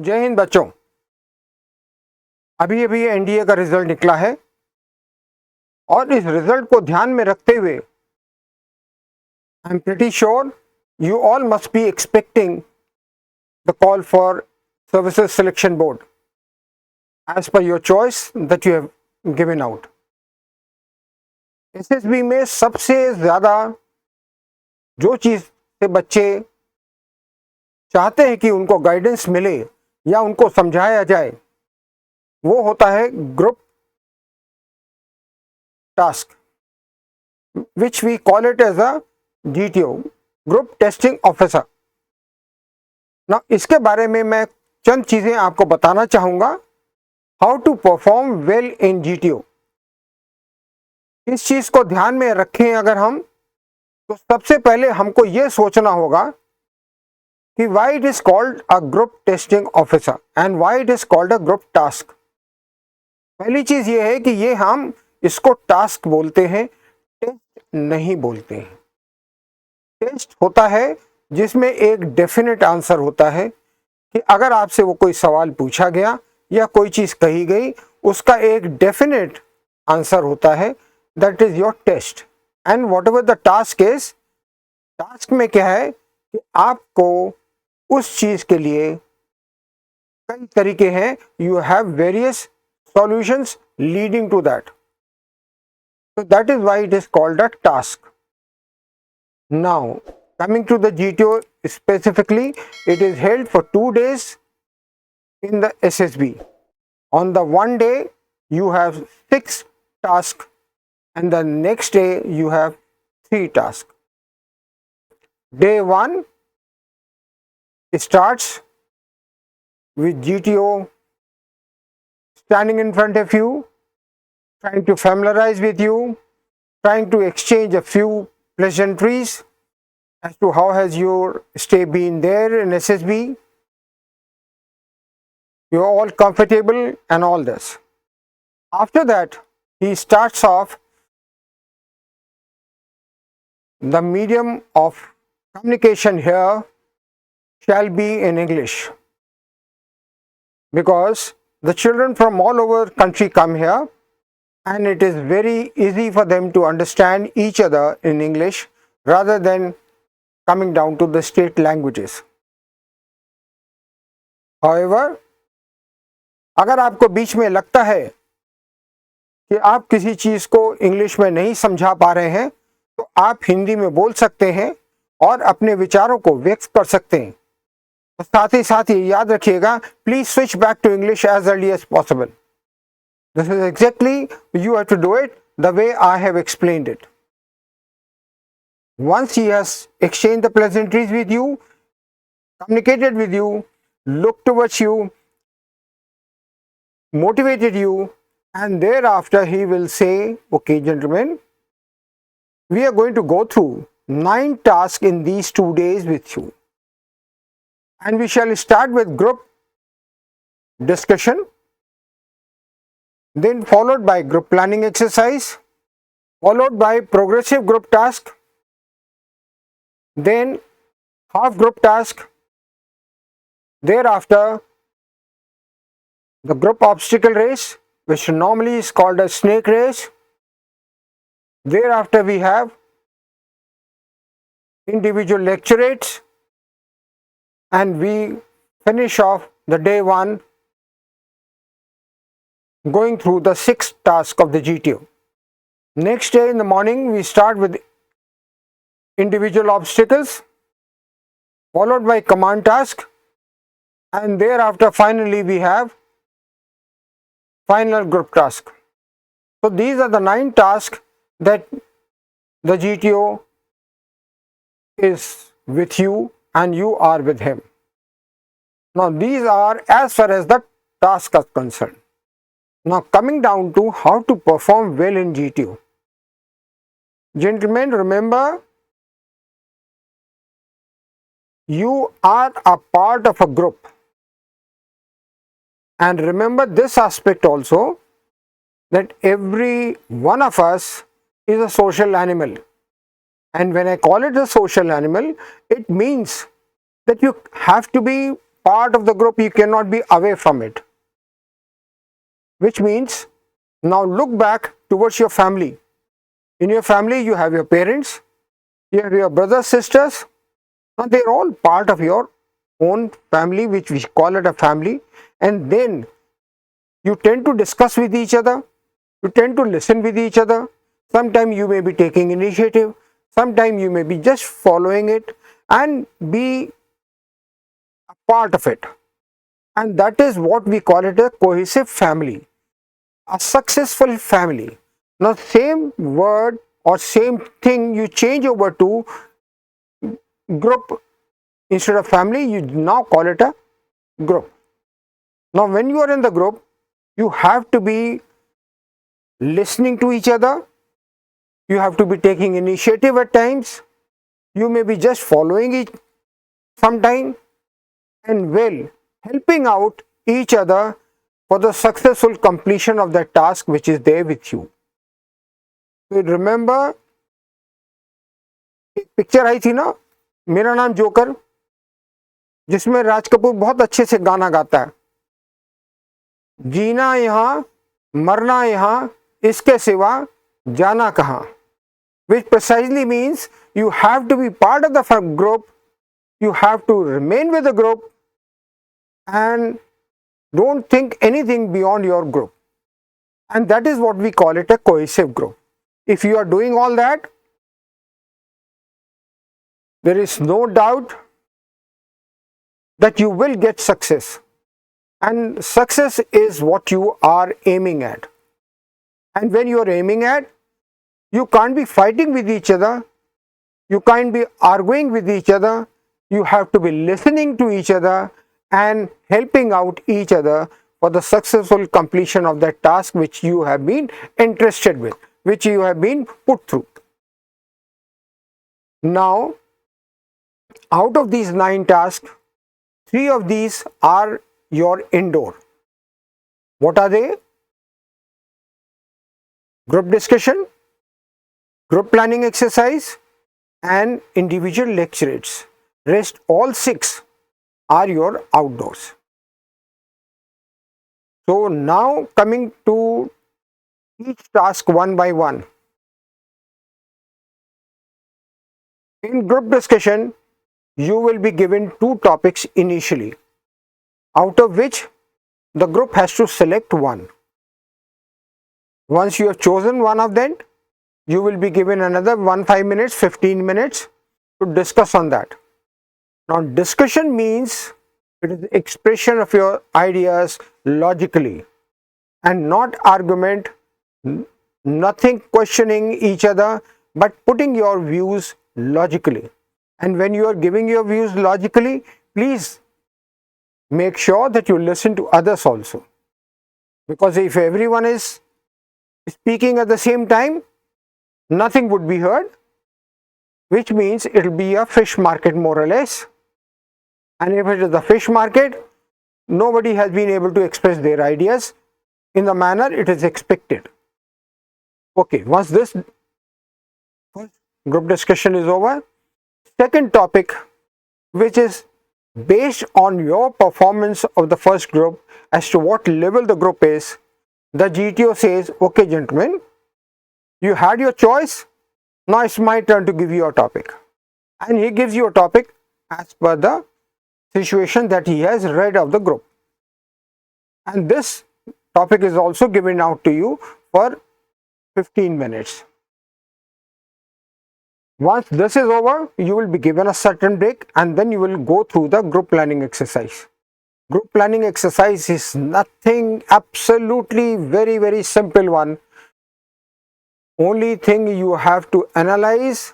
जय हिंद बच्चों। अभी अभी एनडीए का रिजल्ट निकला है और इस रिजल्ट को ध्यान में रखते हुए I am pretty sure you all must be expecting the call for services selection board as per your choice that you have given out. SSB में सबसे ज़्यादा जो चीज़ से बच्चे चाहते हैं कि उनको गाइडेंस मिले या उनको समझाया जाए वो होता है group task, which we call it as a GTO, Group Testing Officer. Now इसके बारे में मैं चंद चीज़ें आपको बताना चाहूँगा। How to perform well in GTO। इस चीज़ को ध्यान में रखें अगर हम, तो सबसे पहले हमको ये सोचना होगा कि why it is called a Group Testing Officer and why it is called a Group Task। पहली चीज़ ये है कि ये हम इसको टास्क बोलते हैं, टेस्ट नहीं बोलते हैं। टेस्ट होता है जिसमें एक डेफिनेट आंसर होता है कि अगर आपसे वो कोई सवाल पूछा गया या कोई चीज़ कही गई, उसका एक डेफिनेट आंसर होता है, that is your test. And whatever the task is, task में क्या है कि आपको उस चीज़ के लिए कई तरीके हैं, you have various solutions leading to that. So that is why it is called a task. Now coming to the GTO specifically, it is held for 2 days in the SSB. On the one day you have 6 tasks and the next day you have 3 tasks. Day 1 starts with GTO standing in front of you, trying to familiarize with you, trying to exchange a few pleasantries as to how has your stay been there in SSB. You are all comfortable and all this. After that, he starts off the medium of communication here shall be in English, because the children from all over country come here and it is very easy for them to understand each other in English rather than coming down to the state languages. However, अगर आपको बीच में लगता है कि आप किसी चीज़ को English में नहीं समझा पा रहे हैं, तो आप हिंदी में बोल सकते हैं और अपने विचारों को व्यक्त कर सकते हैं। साथ ही याद रखिएगा, please switch back to English as early as possible. This is exactly you have to do it the way I have explained it. Once he has exchanged the pleasantries with you, communicated with you, looked towards you, motivated you, and thereafter he will say, okay gentlemen, we are going to go through 9 tasks in these 2 days with you. And we shall start with group discussion, then followed by group planning exercise, followed by progressive group task, then half group task, thereafter the group obstacle race, which normally is called a snake race. Thereafter we have individual lecturettes, and we finish off the day 1 going through the 6th task of the GTO. Next day in the morning we start with individual obstacles, followed by command task, and thereafter finally we have final group task. So these are the 9 tasks that the GTO is with you and you are with him. Now these are as far as the task is concerned. Now coming down to how to perform well in GTO. Gentlemen, remember, you are a part of a group, and remember this aspect also, that every one of us is a social animal. And when I call it a social animal, it means that you have to be part of the group, you cannot be away from it. Which means, now look back towards your family. In your family, you have your parents, you have your brothers, sisters. Now they're all part of your own family, which we call it a family. And then you tend to discuss with each other, you tend to listen with each other. Sometimes you may be taking initiative, sometimes you may be just following it and be a part of it. And that is what we call it a cohesive family, a successful family. Now same word or same thing you change over to group. Instead of family, you now call it a group. Now when you are in the group, you have to be listening to each other, you have to be taking initiative at times, you may be just following it sometime, and well, helping out each other for the successful completion of that task which is there with you. So remember, एक picture आई थी ना, मेरा नाम joker, जिसमें राज कपूर बहुत अच्छे से गाना गाता है, जीना यहाँ मरना यहाँ इसके सिवा जाना कहाँ, which precisely means you have to be part of the group, you have to remain with the group and don't think anything beyond your group. And that is what we call it a cohesive group. If you are doing all that, there is no doubt that you will get success. And success is what you are aiming at. And when you are aiming at, you can't be fighting with each other, you can't be arguing with each other, you have to be listening to each other and helping out each other for the successful completion of that task which you have been entrusted with, which you have been put through. Now, out of these 9 tasks, 3 of these are your indoor. What are they? Group discussion, group planning exercise and individual lecturates. Rest all 6 are your outdoors. So now coming to each task one by one. In group discussion, you will be given 2 topics initially, out of which the group has to select one. Once you have chosen one of them, you will be given another 5 minutes, 15 minutes to discuss on that. Now discussion means it is the expression of your ideas logically and not argument, nothing questioning each other, but putting your views logically. And when you are giving your views logically, please make sure that you listen to others also. Because if everyone is speaking at the same time, nothing would be heard, which means it will be a fish market more or less. And if it is the fish market, nobody has been able to express their ideas in the manner it is expected. Okay, once this first group discussion is over, second topic, which is based on your performance of the first group as to what level the group is, the GTO says, okay gentlemen, you had your choice, now it's my turn to give you a topic. And he gives you a topic as per the situation that he has read of the group. And this topic is also given out to you for 15 minutes. Once this is over, you will be given a certain break and then you will go through the group planning exercise. Group planning exercise is nothing, absolutely very simple one. Only thing you have to analyze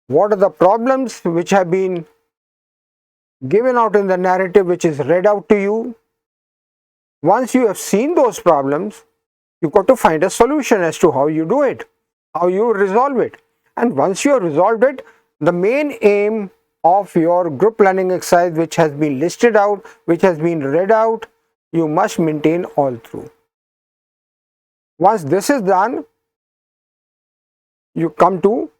what are the problems which have been given out in the narrative which is read out to you. Once you have seen those problems, you got to find a solution as to how you do it, how you resolve it. And once you have resolved it, the main aim of your group planning exercise which has been listed out, which has been read out, you must maintain all through. Once this is done, you come to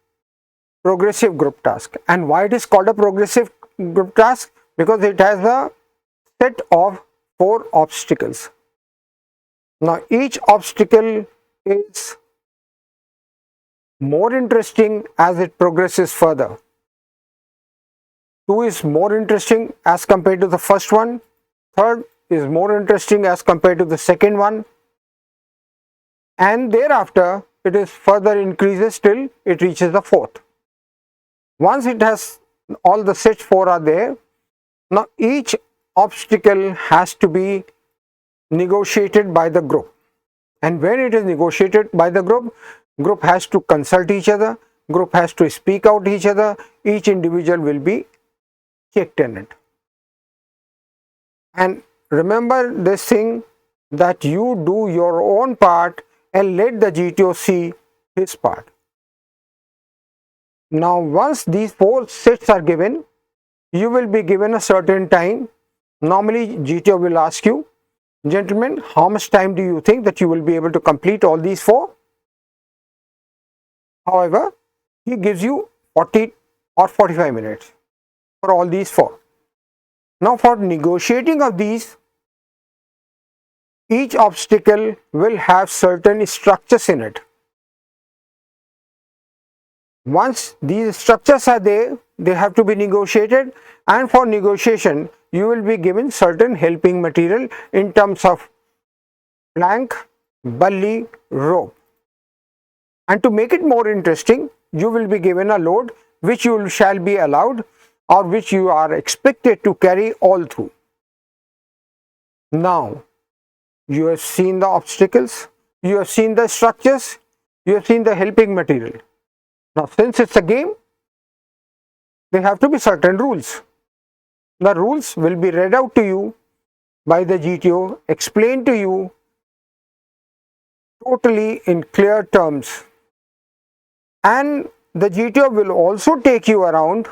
progressive group task. And why it is called a progressive group task? because it has a set of 4 obstacles. Now each obstacle is more interesting as it progresses further. 2 is more interesting as compared to the first one. Third is more interesting as compared to the second one. And thereafter it is further increases till it reaches the 4th. Once it has all the sets 4 are there, now each obstacle has to be negotiated by the group. And when it is negotiated by the group has to consult each other, group has to speak out each other, each individual will be checked in it. And remember this thing, that you do your own part and let the GTO see his part. Now once these 4 sets are given, you will be given a certain time. Normally GTO will ask you, gentlemen, how much time do you think that you will be able to complete all these 4? However, he gives you 40 or 45 minutes for all these 4. Now for negotiating of these, each obstacle will have certain structures in it. Once these structures are there, they have to be negotiated, and for negotiation you will be given certain helping material in terms of plank, bully, rope. And to make it more interesting, you will be given a load which you shall be allowed or which you are expected to carry all through. Now you have seen the obstacles, you have seen the structures, you have seen the helping material. Now since it's a game, there have to be certain rules. The rules will be read out to you by the GTO, explained to you totally in clear terms. And the GTO will also take you around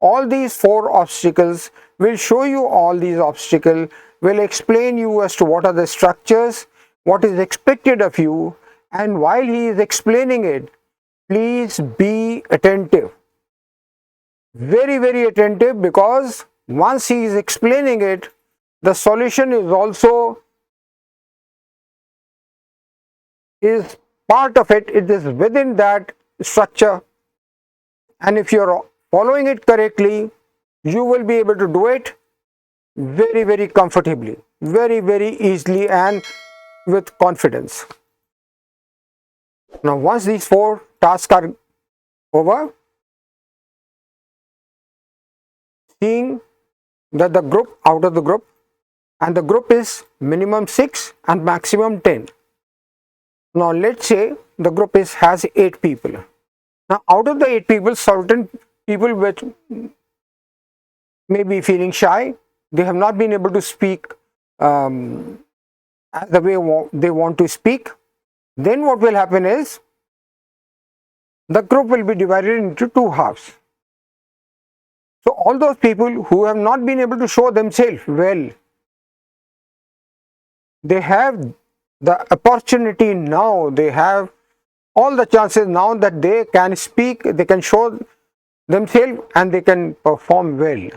all these 4 obstacles, will show you all these obstacles, will explain you as to what are the structures, what is expected of you, and while he is explaining it, please be attentive. Very, very attentive, because once he is explaining it, the solution is also part of it. It is within that structure, and if you are following it correctly, you will be able to do it very, very comfortably, very, very easily and with confidence. Now once these 4 tasks are over, seeing that the group out of the group, and the group is minimum 6 and maximum 10. Now let's say the group has 8 people. Now out of the 8 people, certain people which may be feeling shy, they have not been able to speak as the way they want to speak. Then what will happen is, the group will be divided into 2 halves. So all those people who have not been able to show themselves well, they have the opportunity now, they have all the chances now that they can speak, they can show themselves and they can perform well.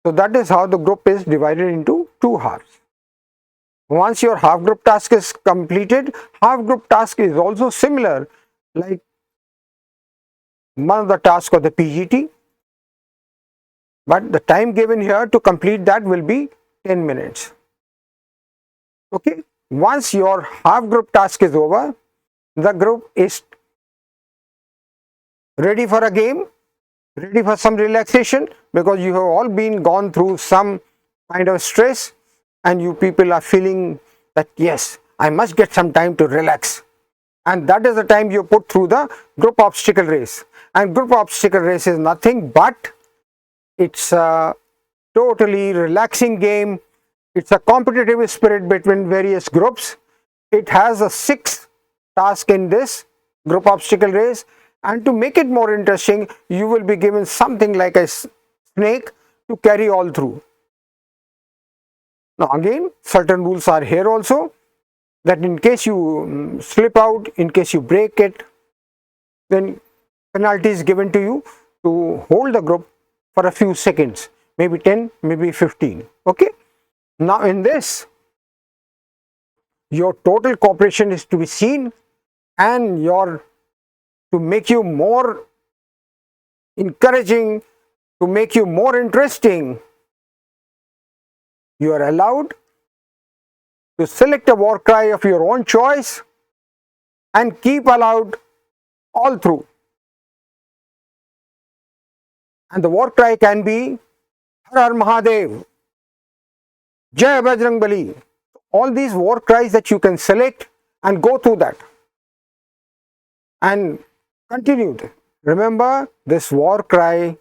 So that is how the group is divided into 2 halves. Once your half group task is completed, half group task is also similar like one of the tasks of the PGT, but the time given here to complete that will be 10 minutes. Okay, once your half group task is over, the group is ready for a game, ready for some relaxation, because you have all been gone through some kind of stress and you people are feeling that yes, I must get some time to relax, and that is the time you put through the group obstacle race. And group obstacle race is nothing but it's a totally relaxing game. It's a competitive spirit between various groups. It has a 6 task in this group obstacle race, and to make it more interesting, you will be given something like a snake to carry all through. Now again, certain rules are here also, that in case you slip out, in case you break it, then penalty is given to you to hold the group for a few seconds, maybe 10, maybe 15. Okay. Now in this, your total cooperation is to be seen, and to make you more encouraging, to make you more interesting, you are allowed to select a war cry of your own choice and keep allowed all through. And the war cry can be Har Har Mahadev, Jai Bajrang Bali. All these war cries that you can select and go through that and continue. Remember, this war cry,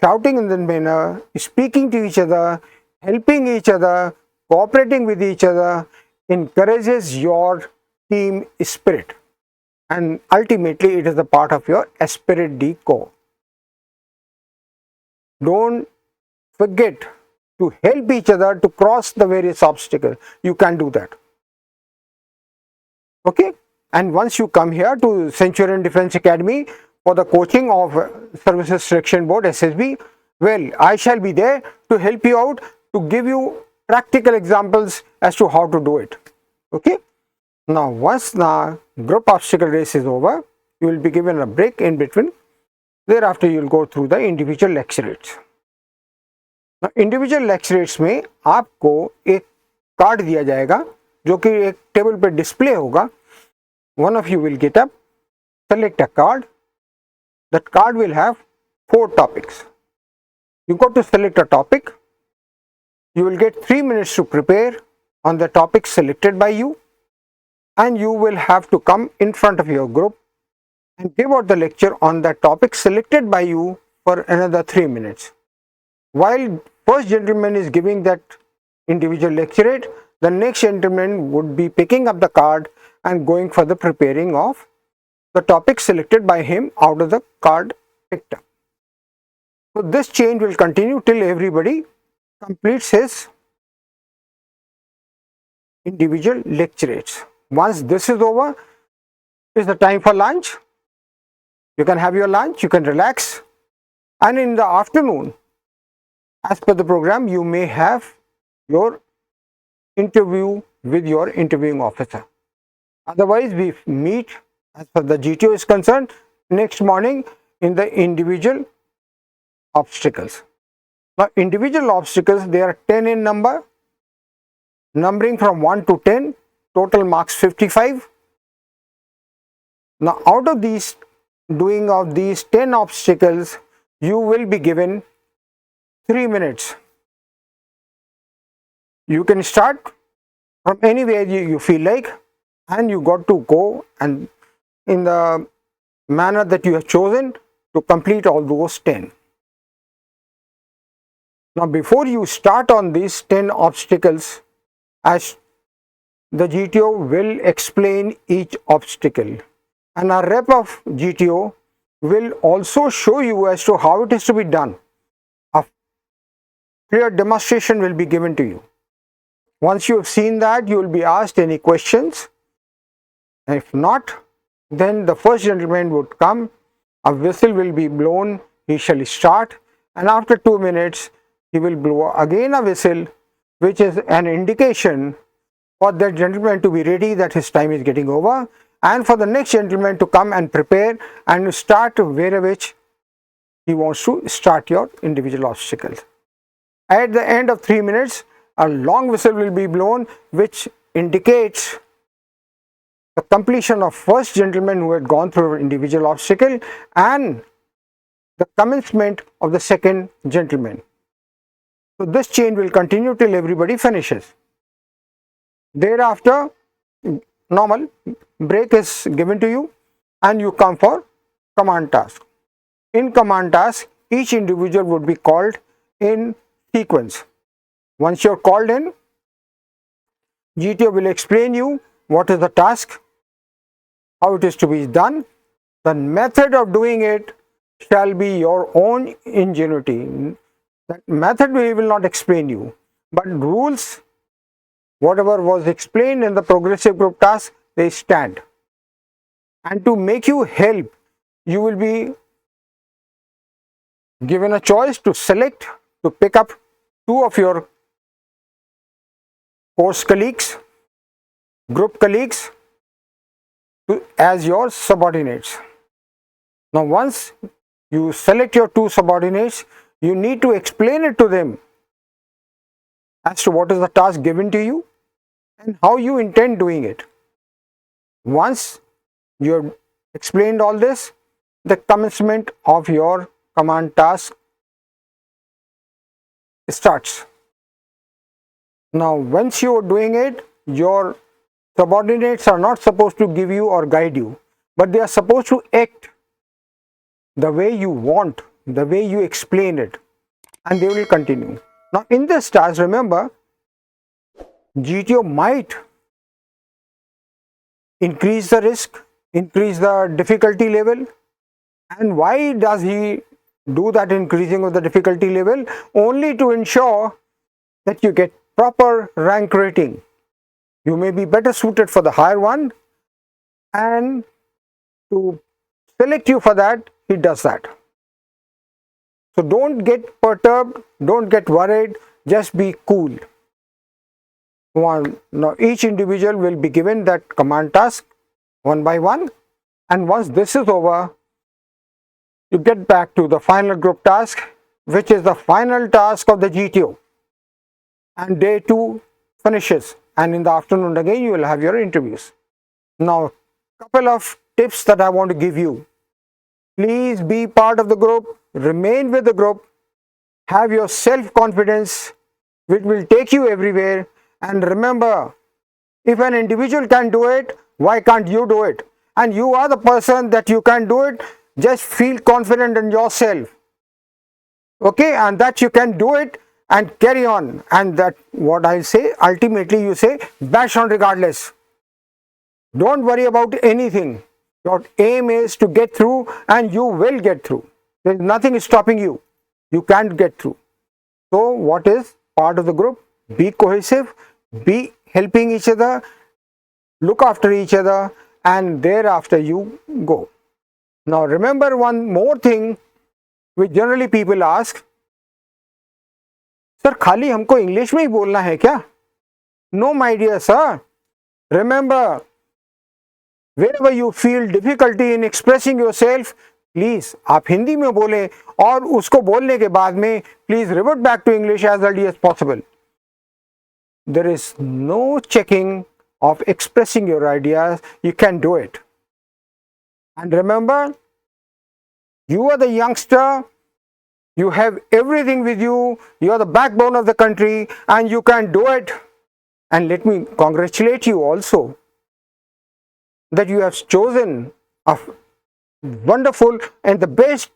shouting in that manner, speaking to each other, helping each other, cooperating with each other, encourages your team spirit, and ultimately it is a part of your Aspirant D core. Don't forget to help each other to cross the various obstacles. You can do that. Okay. And once you come here to Centurion Defence Academy for the coaching of Services Selection Board SSB, well, I shall be there to help you out, to give you practical examples as to how to do it. Okay. Now once the group obstacle race is over, you will be given a break in between. Thereafter you will go through the individual lecturettes. Now individual lecturettes में आपको एक card दिया जाएगा जो कि एक table पर display होगा. One of you will get up, select a card. That card will have 4 topics. You got to select a topic. You will get 3 minutes to prepare on the topic selected by you, and you will have to come in front of your group and give out the lecture on that topic selected by you for another 3 minutes. While first gentleman is giving that individual lecturate, the next gentleman would be picking up the card and going for the preparing of the topic selected by him out of the card picked up. So this chain will continue till everybody completes his individual lecturates. Once this is over, it's the time for lunch. You can have your lunch, you can relax, and in the afternoon, as per the program, you may have your interview with your interviewing officer. Otherwise, we meet, as far as the GTO is concerned, next morning in the individual obstacles. Now, individual obstacles, they are 10 in number, numbering from 1 to 10, total marks 55. Now, out of these, doing of these 10 obstacles, you will be given 3 minutes. You can start from anywhere you feel like, and you got to go and in the manner that you have chosen to complete all those 10. Now, before you start on these 10 obstacles, as the GTO will explain each obstacle, and a rep of GTO will also show you as to how it is to be done. A clear demonstration will be given to you. Once you have seen that, you will be asked any questions. If not, then the first gentleman would come, a whistle will be blown, he shall start, and after 2 minutes, he will blow again a whistle, which is an indication for that gentleman to be ready that his time is getting over, and for the next gentleman to come and prepare and start where which he wants to start your individual obstacles. At the end of 3 minutes, a long whistle will be blown, which indicates the completion of first gentleman who had gone through an individual obstacle and the commencement of the second gentleman. So this chain will continue till everybody finishes. Thereafter, normal break is given to you and you come for command task. In command task, each individual would be called in sequence. Once you are called in, GTO will explain you what is the task, how it is to be done. The method of doing it shall be your own ingenuity. That method we will not explain you, but rules, whatever was explained in the progressive group task, they stand. And to make you help, you will be given a choice to select to pick up two of your course colleagues, group colleagues as your subordinates. Now once you select your two subordinates, you need to explain it to them as to what is the task given to you and how you intend doing it. Once you have explained all this, the commencement of your command task starts. Now once you are doing it, your subordinates are not supposed to give you or guide you, but they are supposed to act the way you want, the way you explain it, and they will continue. Now in this task, remember, GTO might increase the risk, increase the difficulty level. And why does he do that increasing of the difficulty level? Only to ensure that you get proper rank rating. You may be better suited for the higher one, and to select you for that, he does that. So don't get perturbed, don't get worried, just be cool. Now each individual will be given that command task one by one, and once this is over, you get back to the final group task, which is the final task of the GTO, and day 2 finishes, and in the afternoon again you will have your interviews. Now couple of tips that I want to give you. Please be part of the group, remain with the group, have your self-confidence which will take you everywhere, and remember, if an individual can do it, why can't you do it? And you are the person that you can do it. Just feel confident in yourself, okay, and that you can do it and carry on. And that what I say, ultimately you say, bash on regardless. Don't worry about anything. Your aim is to get through, and you will get through. There is nothing stopping you. You can't get through. So what is part of the group? Be cohesive, be helping each other, look after each other, and thereafter you go. Now remember one more thing which generally people ask, sir, खाली हमको English में ही बोलना है क्या? No, my dear sir. Remember, wherever you feel difficulty in expressing yourself, please आप हिंदी में बोलें, और उसको बोलने के बाद में please revert back to English as early as possible. There is no checking of expressing your ideas. You can do it. And remember, you are the youngster, you have everything with you, you are the backbone of the country, and you can do it. And let me congratulate you also that you have chosen a wonderful and the best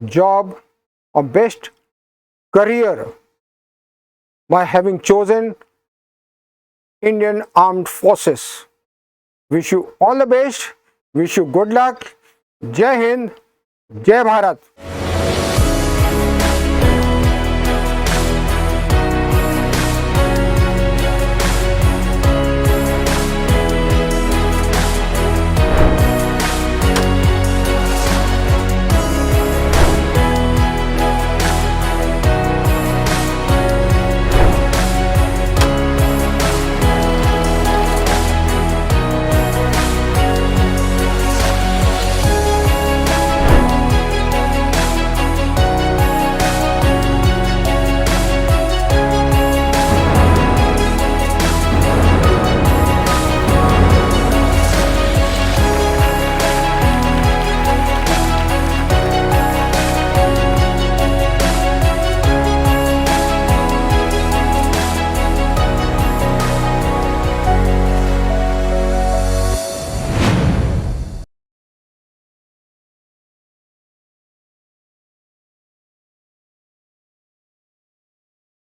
job or best career by having chosen Indian Armed Forces. Wish you all the best, wish you good luck. Jai Hind, Jai Bharat.